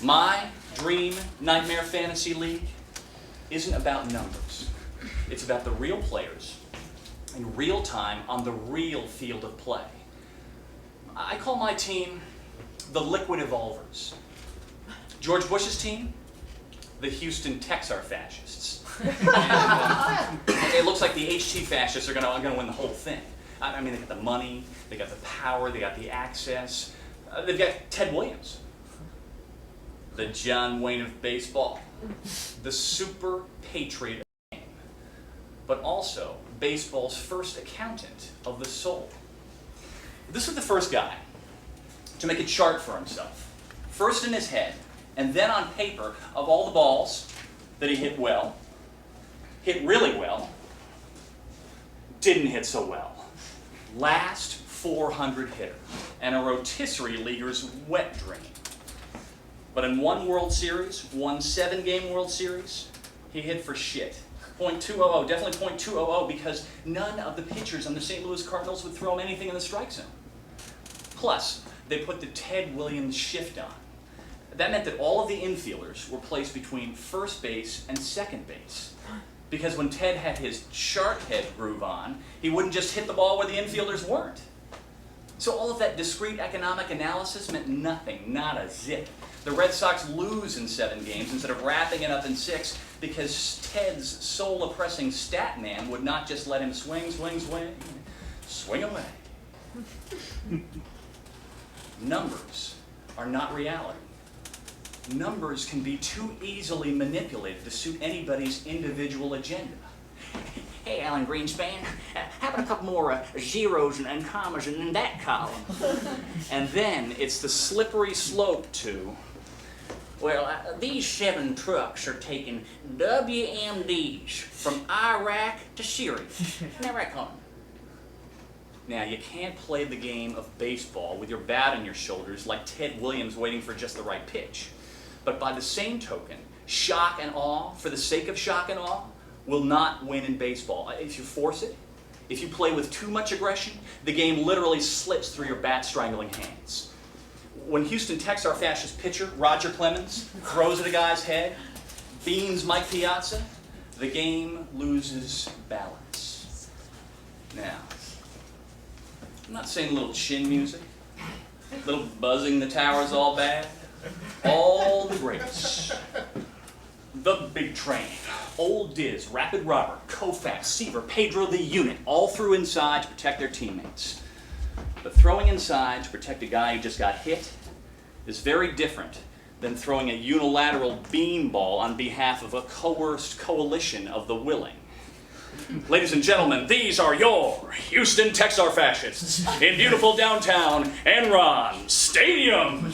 My dream nightmare fantasy league isn't about numbers. It's about the real players in real time on the real field of play. I call my team the Liquid Evolvers. George Bush's team, the Houston Texar Fascists. It looks like the HT Fascists are gonna win the whole thing. I mean, they got the money, they got the power, they got the access. They've got Ted Williams, the John Wayne of baseball, the super patriot of the game, but also baseball's first accountant of the soul. This was the first guy to make a chart for himself, first in his head, and then on paper, of all the balls that he hit well, hit really well, didn't hit so well. Last 400 hitter, and a rotisserie leaguer's wet dream. But in one World Series, one 7-game World Series, he hit for shit. .200, definitely .200, because none of the pitchers on the St. Louis Cardinals would throw him anything in the strike zone. Plus, they put the Ted Williams shift on. That meant that all of the infielders were placed between first base and second base. Because when Ted had his shark head groove on, he wouldn't just hit the ball where the infielders weren't. So all of that discrete economic analysis meant nothing, not a zip. The Red Sox lose in 7 games instead of wrapping it up in 6 because Ted's soul-oppressing stat man would not just let him swing, swing, swing, swing away. Numbers are not reality. Numbers can be too easily manipulated to suit anybody's individual agenda. Hey, Alan Greenspan, how about a couple more zeros and commas in that column? And then it's the slippery slope to, Well, these 7 trucks are taking WMDs from Iraq to Syria. Isn't that right, Colin? now you can't play the game of baseball with your bat on your shoulders like Ted Williams waiting for just the right pitch. But by the same token, shock and awe, for the sake of shock and awe, will not win in baseball. If you force it, if you play with too much aggression, the game literally slips through your bat-strangling hands. When Houston Texar Fascist pitcher Roger Clemens throws at a guy's head, beans Mike Piazza, the game loses balance. Now, I'm not saying a little chin music, a little buzzing the tower's all bad. All the greats. The Big Train, Old Diz, Rapid Robert, Koufax, Seaver, Pedro the Unit, all threw inside to protect their teammates. But throwing inside to protect a guy who just got hit is very different than throwing a unilateral beanball on behalf of a coerced coalition of the willing. Ladies and gentlemen, these are your Houston Texar Fascists in beautiful downtown Enron Stadium.